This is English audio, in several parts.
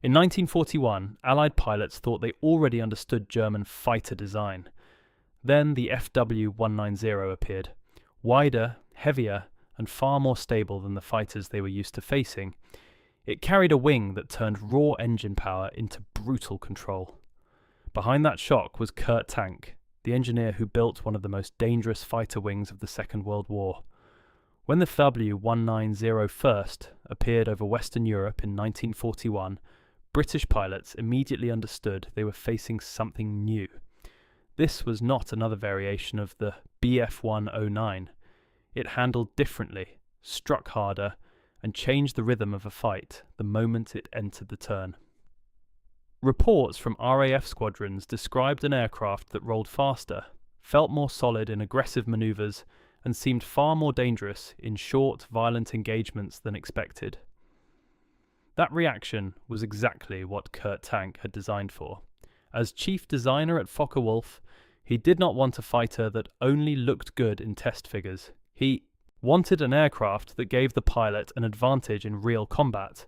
In 1941, Allied pilots thought they already understood German fighter design. Then the FW-190 appeared. Wider, heavier, and far more stable than the fighters they were used to facing. It carried a wing that turned raw engine power into brutal control. Behind that shock was Kurt Tank, the engineer who built one of the most dangerous fighter wings of the Second World War. When the W190 first appeared over Western Europe in 1941, British pilots immediately understood they were facing something new. This was not another variation of the Bf-109. It handled differently, struck harder, and changed the rhythm of a fight the moment it entered the turn. Reports from RAF squadrons described an aircraft that rolled faster, felt more solid in aggressive manoeuvres, and seemed far more dangerous in short, violent engagements than expected. That reaction was exactly what Kurt Tank had designed for. As chief designer at Focke Wulf, he did not want a fighter that only looked good in test figures. He wanted an aircraft that gave the pilot an advantage in real combat.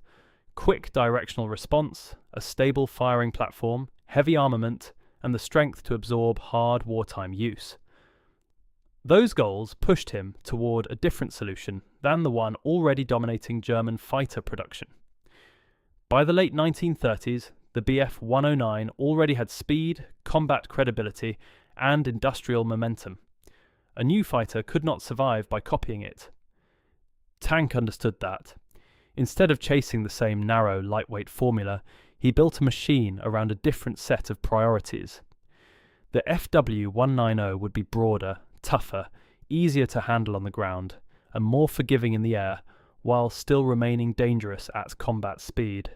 Quick directional response, a stable firing platform, heavy armament, and the strength to absorb hard wartime use. Those goals pushed him toward a different solution than the one already dominating German fighter production. By the late 1930s, the Bf-109 already had speed, combat credibility, and industrial momentum. A new fighter could not survive by copying it. Tank understood that. Instead of chasing the same narrow, lightweight formula, he built a machine around a different set of priorities. The FW-190 would be broader, tougher, easier to handle on the ground, and more forgiving in the air, while still remaining dangerous at combat speed.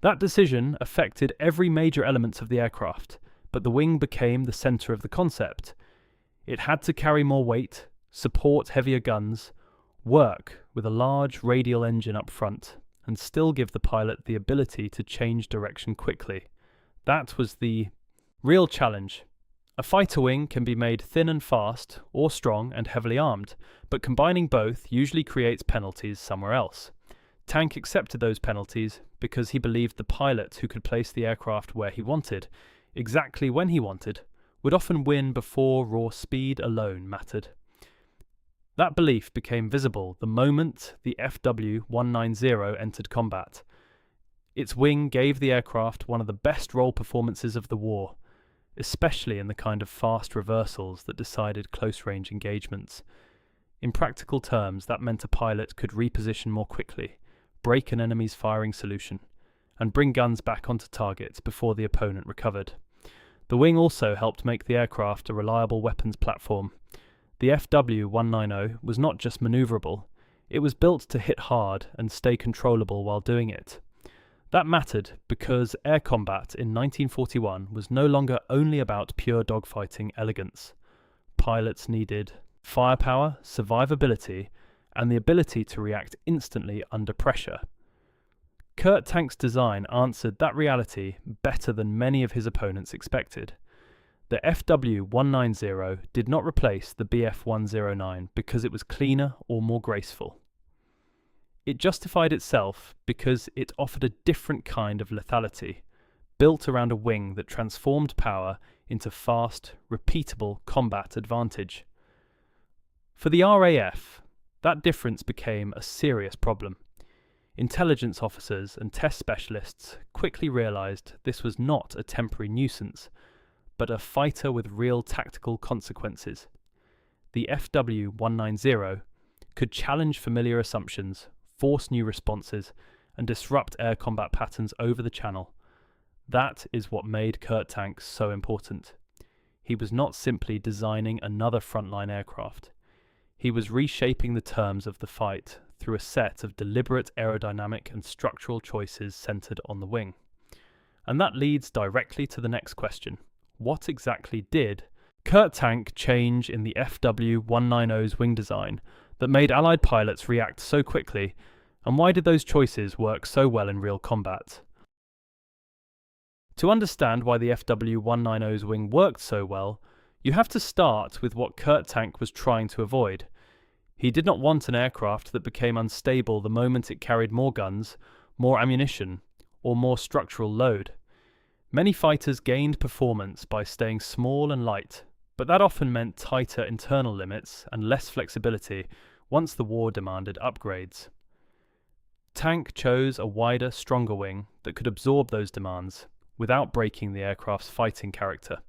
That decision affected every major element of the aircraft, but the wing became the centre of the concept. It had to carry more weight, support heavier guns, work with a large radial engine up front, and still give the pilot the ability to change direction quickly. That was the real challenge. A fighter wing can be made thin and fast, or strong and heavily armed, but combining both usually creates penalties somewhere else. Tank accepted those penalties because he believed the pilot who could place the aircraft where he wanted, exactly when he wanted, would often win before raw speed alone mattered. That belief became visible the moment the FW-190 entered combat. Its wing gave the aircraft one of the best roll performances of the war, especially in the kind of fast reversals that decided close-range engagements. In practical terms, that meant a pilot could reposition more quickly, break an enemy's firing solution, and bring guns back onto target before the opponent recovered. The wing also helped make the aircraft a reliable weapons platform. The FW-190 was not just manoeuvrable, it was built to hit hard and stay controllable while doing it. That mattered because air combat in 1941 was no longer only about pure dogfighting elegance. Pilots needed firepower, survivability, and the ability to react instantly under pressure. Kurt Tank's design answered that reality better than many of his opponents expected. The FW-190 did not replace the Bf-109 because it was cleaner or more graceful. It justified itself because it offered a different kind of lethality, built around a wing that transformed power into fast, repeatable combat advantage. For the RAF, that difference became a serious problem. Intelligence officers and test specialists quickly realized this was not a temporary nuisance, but a fighter with real tactical consequences. The FW-190 could challenge familiar assumptions, force new responses, and disrupt air combat patterns over the channel. That is what made Kurt Tank so important. He was not simply designing another frontline aircraft. He was reshaping the terms of the fight through a set of deliberate aerodynamic and structural choices centered on the wing. And that leads directly to the next question. What exactly did Kurt Tank change in the FW-190's wing design that made Allied pilots react so quickly, and why did those choices work so well in real combat? To understand why the FW-190's wing worked so well, you have to start with what Kurt Tank was trying to avoid. He did not want an aircraft that became unstable the moment it carried more guns, more ammunition, or more structural load. Many fighters gained performance by staying small and light, but that often meant tighter internal limits and less flexibility once the war demanded upgrades. Tank chose a wider, stronger wing that could absorb those demands without breaking the aircraft's fighting character.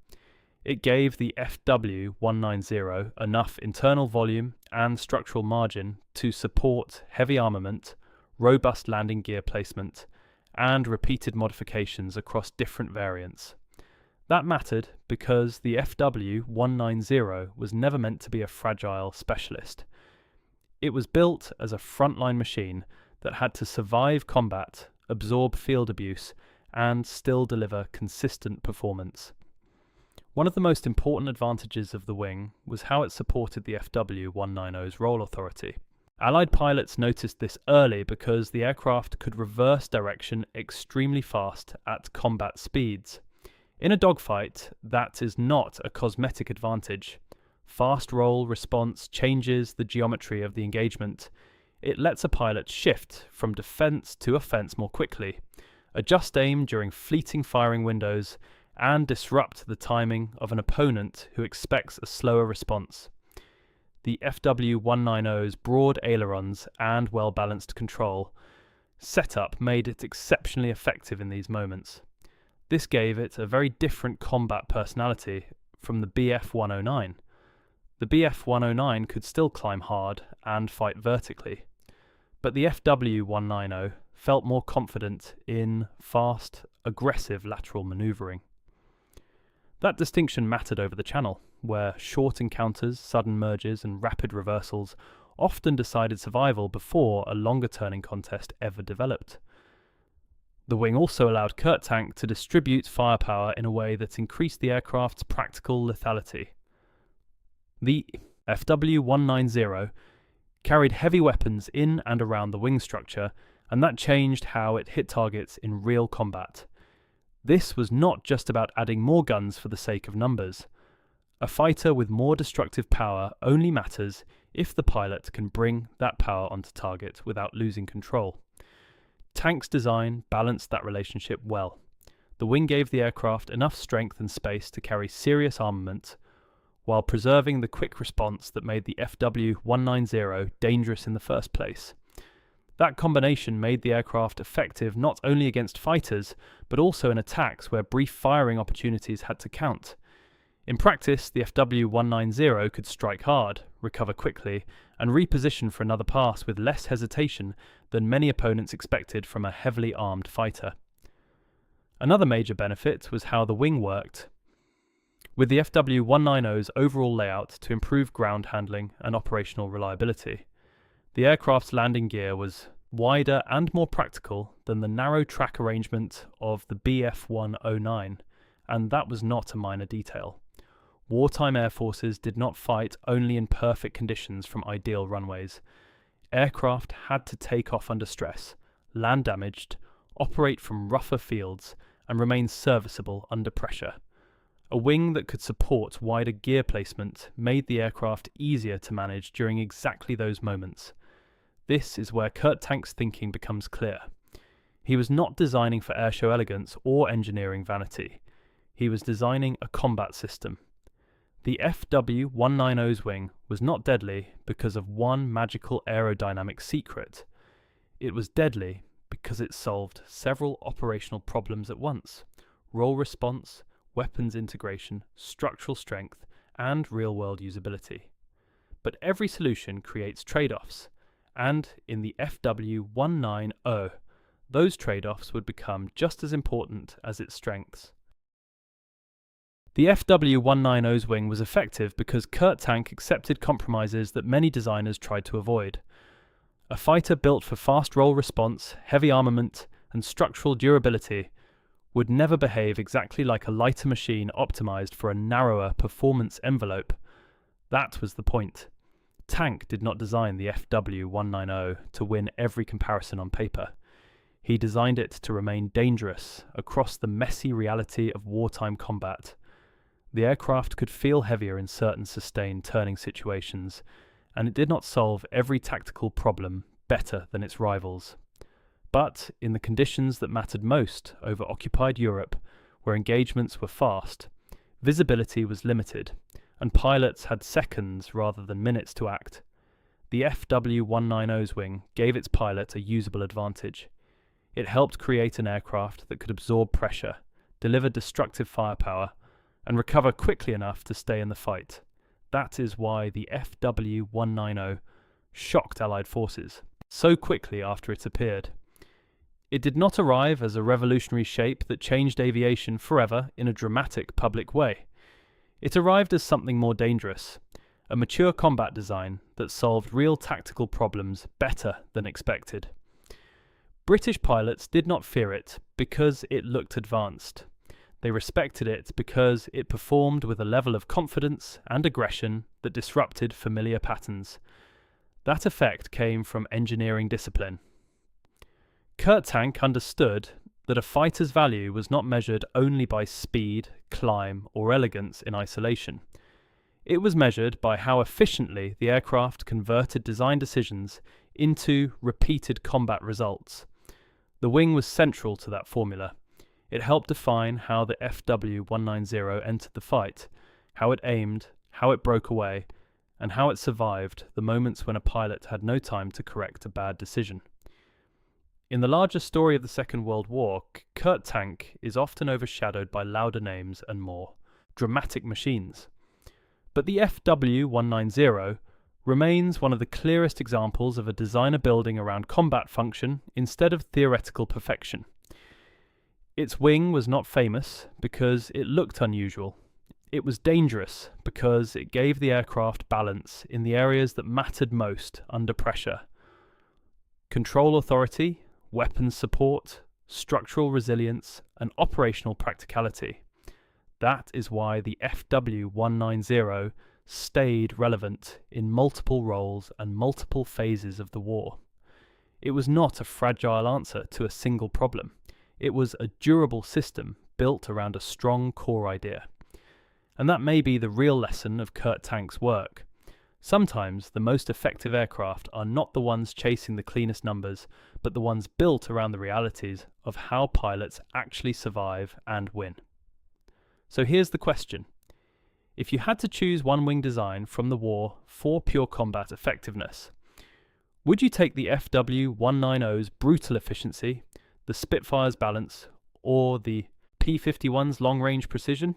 It gave the FW190 enough internal volume and structural margin to support heavy armament, robust landing gear placement, and repeated modifications across different variants. That mattered because the FW190 was never meant to be a fragile specialist. It was built as a frontline machine that had to survive combat, absorb field abuse, and still deliver consistent performance. One of the most important advantages of the wing was how it supported the FW190's roll authority. Allied pilots noticed this early because the aircraft could reverse direction extremely fast at combat speeds. In a dogfight, that is not a cosmetic advantage. Fast roll response changes the geometry of the engagement. It lets a pilot shift from defense to offense more quickly, adjust aim during fleeting firing windows, and disrupt the timing of an opponent who expects a slower response. The FW190's broad ailerons and well-balanced control setup made it exceptionally effective in these moments. This gave it a very different combat personality from the BF109. The BF109 could still climb hard and fight vertically, but the FW190 felt more confident in fast, aggressive lateral manoeuvring. That distinction mattered over the Channel, where short encounters, sudden merges, and rapid reversals often decided survival before a longer turning contest ever developed. The wing also allowed Kurt Tank to distribute firepower in a way that increased the aircraft's practical lethality. The FW190 carried heavy weapons in and around the wing structure, and that changed how it hit targets in real combat. This was not just about adding more guns for the sake of numbers. A fighter with more destructive power only matters if the pilot can bring that power onto target without losing control. Tank's design balanced that relationship well. The wing gave the aircraft enough strength and space to carry serious armament, while preserving the quick response that made the FW190 dangerous in the first place. That combination made the aircraft effective not only against fighters, but also in attacks where brief firing opportunities had to count. In practice, the FW190 could strike hard, recover quickly, and reposition for another pass with less hesitation than many opponents expected from a heavily armed fighter. Another major benefit was how the wing worked, with the FW190's overall layout to improve ground handling and operational reliability. The aircraft's landing gear was wider and more practical than the narrow track arrangement of the BF109, and that was not a minor detail. Wartime air forces did not fight only in perfect conditions from ideal runways. Aircraft had to take off under stress, land damaged, operate from rougher fields, and remain serviceable under pressure. A wing that could support wider gear placement made the aircraft easier to manage during exactly those moments. This is where Kurt Tank's thinking becomes clear. He was not designing for airshow elegance or engineering vanity. He was designing a combat system. The FW190's wing was not deadly because of one magical aerodynamic secret. It was deadly because it solved several operational problems at once: roll response, weapons integration, structural strength, and real-world usability. But every solution creates trade-offs, and in the FW190, those trade-offs would become just as important as its strengths. The FW190's wing was effective because Kurt Tank accepted compromises that many designers tried to avoid. A fighter built for fast roll response, heavy armament, and structural durability would never behave exactly like a lighter machine optimized for a narrower performance envelope. That was the point. Tank did not design the FW190 to win every comparison on paper. He designed it to remain dangerous across the messy reality of wartime combat. The aircraft could feel heavier in certain sustained turning situations, and it did not solve every tactical problem better than its rivals. But in the conditions that mattered most over occupied Europe, where engagements were fast, visibility was limited, and pilots had seconds rather than minutes to act. The FW-190's wing gave its pilot a usable advantage. It helped create an aircraft that could absorb pressure, deliver destructive firepower, and recover quickly enough to stay in the fight. That is why the FW-190 shocked Allied forces so quickly after it appeared. It did not arrive as a revolutionary shape that changed aviation forever in a dramatic public way. It arrived as something more dangerous, a mature combat design that solved real tactical problems better than expected. British pilots did not fear it because it looked advanced. They respected it because it performed with a level of confidence and aggression that disrupted familiar patterns. That effect came from engineering discipline. Kurt Tank understood that a fighter's value was not measured only by speed, climb, or elegance in isolation. It was measured by how efficiently the aircraft converted design decisions into repeated combat results. The wing was central to that formula. It helped define how the FW-190 entered the fight, how it aimed, how it broke away, and how it survived the moments when a pilot had no time to correct a bad decision. In the larger story of the Second World War, Kurt Tank is often overshadowed by louder names and more dramatic machines. But the FW-190 remains one of the clearest examples of a designer building around combat function instead of theoretical perfection. Its wing was not famous because it looked unusual. It was dangerous because it gave the aircraft balance in the areas that mattered most under pressure. Control authority, weapons support, structural resilience, and operational practicality. That is why the FW-190 stayed relevant in multiple roles and multiple phases of the war. It was not a fragile answer to a single problem. It was a durable system built around a strong core idea. And that may be the real lesson of Kurt Tank's work. Sometimes the most effective aircraft are not the ones chasing the cleanest numbers, but the ones built around the realities of how pilots actually survive and win. So here's the question. If you had to choose one wing design from the war for pure combat effectiveness, would you take the FW-190's brutal efficiency, the Spitfire's balance, or the P-51's long-range precision?